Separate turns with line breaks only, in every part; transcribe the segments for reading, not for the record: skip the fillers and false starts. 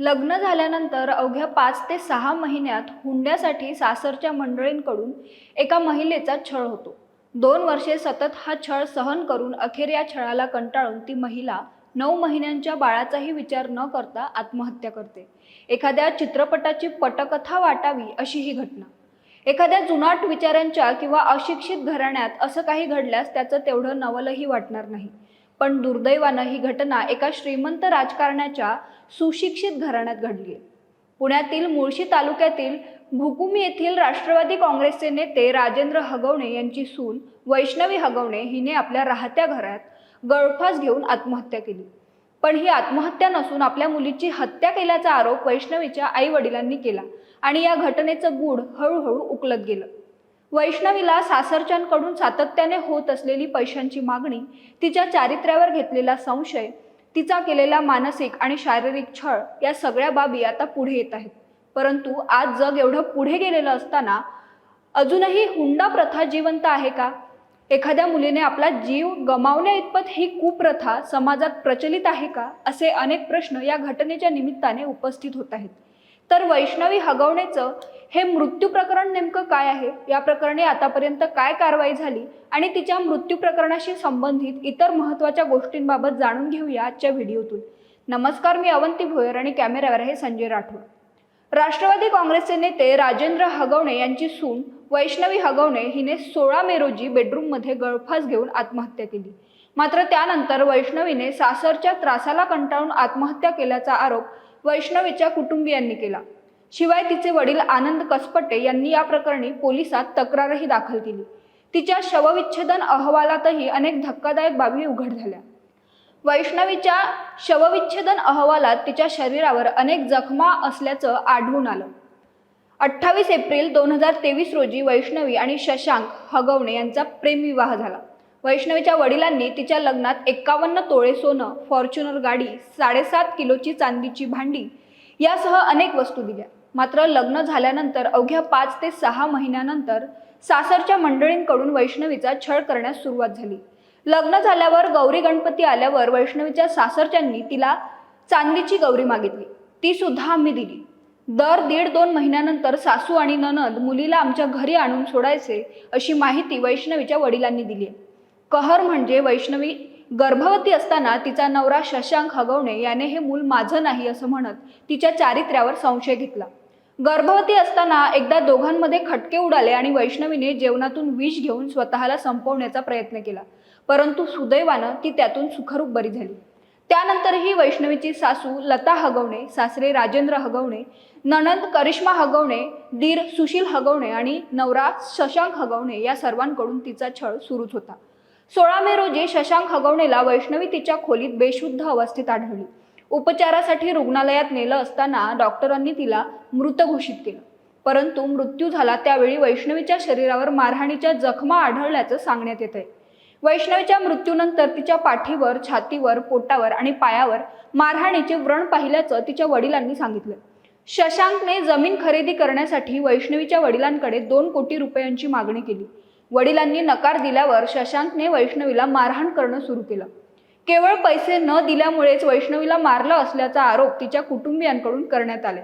लग्न झाल्यानंतर अवघ्या 5 ते 6 महिन्यात हुंड्यासाठी सासरच्या मंडळींकडून एका महिलेचा छळ होतो. 2 वर्षे सतत हा छळ सहन करून अखेर या छळाला कंटाळून ती महिला 9 महिन्यांच्या बाळाचाही विचार न करता आत्महत्या करते. एखाद्या चित्रपटाची पटकथा वाटावी अशी ही घटना. एखाद्या जुनाट विचारांच्या किंवा अशिक्षित घराण्यात असं काही घडल्यास त्याचं तेवढं नवलही वाटणार नाही. पण दुर्दैवानं ही घटना एका श्रीमंत राजकारण्याच्या सुशिक्षित घराण्यात घडली आहे. पुण्यातील मुळशी तालुक्यातील भुकुमी येथील राष्ट्रवादी काँग्रेसचे नेते राजेंद्र हगवणे यांची सून वैष्णवी हगवणे हिने आपल्या राहत्या घरात गळफास घेऊन आत्महत्या केली. पण ही आत्महत्या नसून आपल्या मुलीची हत्या केल्याचा आरोप वैष्णवीच्या आई वडिलांनी केला आणि या घटनेचं गूढ हळूहळू उकलत गेलं. वैष्णवीला सासरच्यांकडून सातत्याने होत असलेली पैशांची मागणी, तिच्या चारित्र्यावर घेतलेला संशय, तिचा केलेला मानसिक आणि शारीरिक छळ या सगळ्या बाबी आता पुढे येत आहेत. परंतु आज जग एवढं पुढे गेलेलं असताना अजूनही हुंडा प्रथा जिवंत आहे का? एखाद्या मुलीने आपला जीव गमावण्या इतपत ही कुप्रथा समाजात प्रचलित आहे का? असे अनेक प्रश्न या घटनेच्या निमित्ताने उपस्थित होत आहेत. तर वैष्णवी हगवणेचं हे मृत्यू प्रकरण नेमकं काय आहे? या प्रकरणी आतापर्यंत काय कारवाई झाली आणि तिच्या मृत्यू प्रकरणाशी संबंधित इतर महत्त्वाच्या गोष्टींबाबत जाणून घेऊया आजच्या व्हिडिओतून. नमस्कार, मी अवंती भोयर आणि कॅमेऱ्यावर आहे संजय राठोड. राष्ट्रवादी काँग्रेसचे नेते राजेंद्र हगवणे यांची सून वैष्णवी हगवणे हिने 16 मे रोजी बेडरूममध्ये गळफास घेऊन आत्महत्या केली. मात्र त्यानंतर वैष्णवीने सासरच्या त्रासाला कंटाळून आत्महत्या केल्याचा आरोप वैष्णवीच्या कुटुंबियांनी केला. शिवाय तिचे वडील आनंद कसपटे यांनी या प्रकरणी पोलिसात तक्रारही दाखल केली. तिच्या शवविच्छेदन अहवालातही अनेक धक्कादायक बाबी उघड झाल्या. वैष्णवीच्या शवविच्छेदन अहवालात तिच्या शरीरावर अनेक जखमा असल्याचं आढळून आलं. 28 एप्रिल 2023 रोजी वैष्णवी आणि शशांक हगवणे यांचा प्रेमविवाह झाला. वैष्णवीच्या वडिलांनी तिच्या लग्नात 51 तोळे सोनं, फॉर्च्युनर गाडी, 7.5 किलोची चांदीची भांडी यासह अनेक वस्तू दिल्या. मात्र लग्न झाल्यानंतर अवघ्या 5 ते 6 महिन्यानंतर सासरच्या मंडळींकडून वैष्णवीचा छळ करण्यास सुरुवात झाली. लग्न झाल्यावर गौरी गणपती आल्यावर वैष्णवीच्या सासरच्यांनी तिला चांदीची गौरी मागितली. ती सुद्धा आम्ही दिली. दर 1.5-2 महिन्यानंतर सासू आणि नणंद मुलीला आमच्या घरी आणून सोडायचे अशी माहिती वैष्णवीच्या वडिलांनी दिली. कहर म्हणजे वैष्णवी गर्भवती असताना तिचा नवरा शशांक हगवणे याने हे मूल माझं नाही असं म्हणत तिच्या चारित्र्यावर संशय घेतला. गर्भवती असताना एकदा दोघांमध्ये खटके उडाले आणि वैष्णवीने जेवणातून विष घेऊन स्वतःला संपवण्याचा प्रयत्न केला. परंतु सुदैवानं ती त्यातून सुखरूप बरी झाली. त्यानंतरही वैष्णवीची सासू लता हगवणे, सासरे राजेंद्र हगवणे, नणंद करिश्मा हगवणे, दीर सुशील हगवणे आणि नवरा शशांक हगवणे या सर्वांकडून तिचा छळ सुरूच होता. 16 मे रोजी शशांक हगवणेला वैष्णवी तिच्या खोलीत बेशुद्ध अवस्थेत आढळली. उपचारासाठी रुग्णालयात नेलं असताना डॉक्टरांनी तिला मृत घोषित केलं. परंतु मृत्यू झाला त्यावेळी वैष्णवीच्या शरीरावर मारहाणीच्या जखमा आढळल्याचं सांगण्यात येत आहे. वैष्णवीच्या मृत्यूनंतर तिच्या पाठीवर, छातीवर, पोटावर आणि पायावर मारहाणीचे व्रण पाहिल्याचं तिच्या वडिलांनी सांगितलं. शशांकने जमीन खरेदी करण्यासाठी वैष्णवीच्या वडिलांकडे 2 कोटी रुपयांची मागणी केली. वडिलांनी नकार दिल्यावर शशांकने वैष्णवीला मारहाण करणं सुरू केलं. केवळ पैसे न दिल्यामुळेच वैष्णवीला मारलं असल्याचा आरोप तिच्या कुटुंबियांकडून करण्यात आला.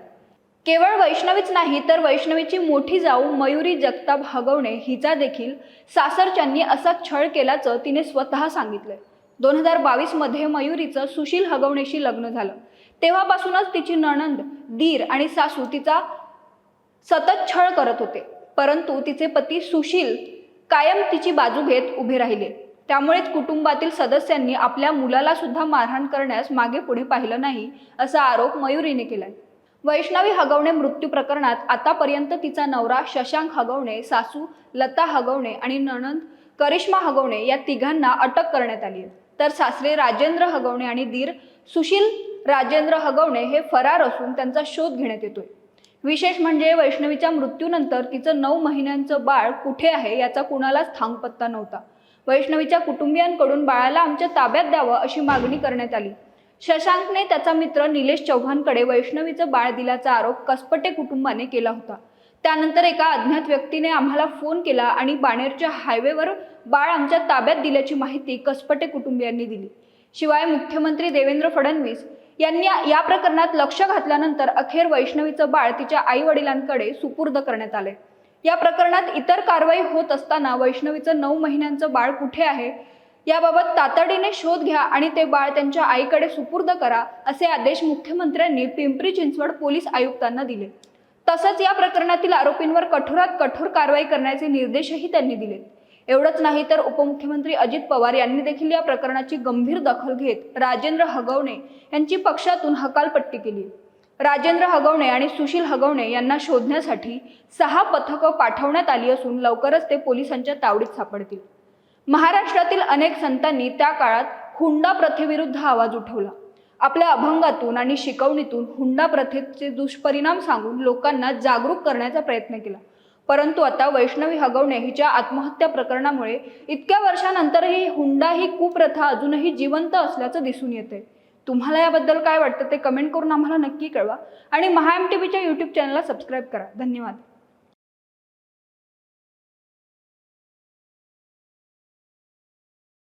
केवळ वैष्णवीच नाही तर वैष्णवीची मोठी जाऊ मयुरी जगताप हगवणे हिचा देखील सासरच्यांनी असा छळ केल्याचं तिने स्वतः सांगितलंय. 2022 मध्ये मयुरीचं सुशील हगवणेशी लग्न झालं. तेव्हापासूनच तिची नणंद, दीर आणि सासू तिचा सतत छळ करत होते. परंतु तिचे पती सुशील कायम तिची बाजू घेत उभे राहिले. त्यामुळेच कुटुंबातील सदस्यांनी आपल्या मुलाला सुद्धा मारहाण करण्यास मागे पुढे पाहिलं नाही असा आरोप मयुरीने केलाय. वैष्णवी हगवणे मृत्यू प्रकरणात आतापर्यंत तिचा नवरा शशांक हगवणे, सासू लता हगवणे आणि नणंद करिश्मा हगवणे या तिघांना अटक करण्यात आली आहे. तर सासरे राजेंद्र हगवणे आणि दीर सुशील राजेंद्र हगवणे हे फरार असून त्यांचा शोध घेण्यात येतोय. विशेष म्हणजे वैष्णवीच्या मृत्यूनंतर तिचं 9 महिन्यांचं बाळ कुठे आहे याचा कुणालाच थांगपत्ता नव्हता. वैष्णवीच्या कुटुंबियांकडून बाळाला आमच्या ताब्यात द्यावं अशी मागणी करण्यात आली. शशांकने त्याचा मित्र निलेश चव्हाणकडे वैष्णवीचं बाळ दिल्याचा आरोप कसपटे कुटुंबाने केला होता. त्यानंतर एका अज्ञात व्यक्तीने आम्हाला फोन केला आणि बाणेरच्या हायवेवर बाळ आमच्या ताब्यात दिल्याची माहिती कसपटे कुटुंबियांनी दिली. शिवाय मुख्यमंत्री देवेंद्र फडणवीस यांनी या प्रकरणात लक्ष घातल्यानंतर अखेर वैष्णवीचं बाळ तिच्या आई वडिलांकडे सुपूर्द करण्यात आले। या प्रकरणात इतर कारवाई होत असताना वैष्णवीचं 9 महिन्यांचं बाळ कुठे आहे याबाबत तातडीने शोध घ्या आणि ते बाळ त्यांच्या आईकडे सुपूर्द करा असे आदेश मुख्यमंत्र्यांनी पिंपरी चिंचवड पोलीस आयुक्तांना दिले। तसंच या प्रकरणातील आरोपींवर कठोरात कठोर कारवाई करण्याचे निर्देशही त्यांनी दिले। एवढंच नाही तर उपमुख्यमंत्री अजित पवार यांनी देखील या प्रकरणाची गंभीर दखल घेत राजेंद्र हगवणे यांची पक्षातून हकालपट्टी केली। राजेंद्र हगवणे आणि सुशील हगवणे यांना शोधण्यासाठी 6 पथकं पाठवण्यात आली असून लवकरच ते पोलिसांच्या तावडीत सापडतील। महाराष्ट्रातील अनेक संतांनी त्या काळात हुंडा प्रथेविरुद्ध आवाज उठवला। आपल्या अभंगातून आणि शिकवणीतून हुंडा प्रथेचे दुष्परिणाम सांगून लोकांना जागरूक करण्याचा प्रयत्न केला। परंतु आता वैष्णवी हगवणे हिच्या आत्महत्या प्रकरणामुळे इतक्या वर्षांनंतरही हुंडा ही कुप्रथा अजूनही जिवंत असल्याचं दिसून येते। तुम्हाला याबद्दल काय वाटतं ते कमेंट करून आम्हाला नक्की कळवा आणि महा MTVच्या YouTube चॅनलला सबस्क्राईब करा। धन्यवाद।